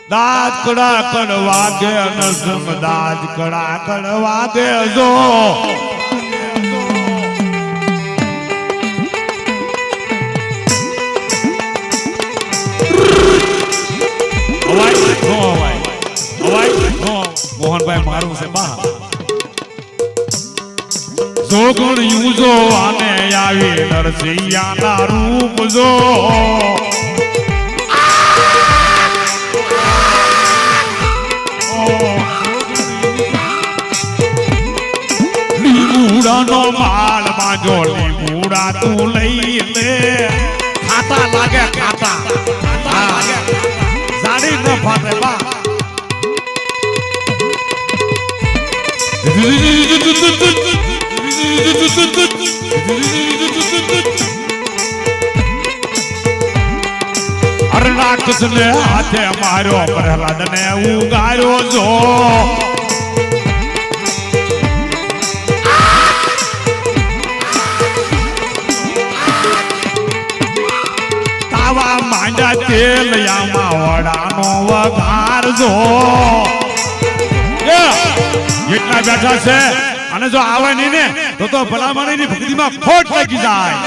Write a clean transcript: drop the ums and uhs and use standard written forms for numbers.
દાજ કડાકડ વાગે નરસંગ દાજ કડાકડ વાગે જો મોહનભાઈ મારું છે બા જોગણ યુજો આને આવી નરસિંહના રૂપ જો લીમુડાનો માલ બાજો લીમુડા તું લઈ લે ખાતા લાગે ખાતા સાડી ન ફાટે બા અરનાકસ ને હાથે માર્યો પ્રહલાદ ને ઉગાર્યો જો તાવા માંડા તેલ યામાં વડાનો વઘાર જો એટલા બેઠા છે અને જો આવે નહીં ને તો ભલામણીની ભક્તિમાં ખોટ લાગી જાય.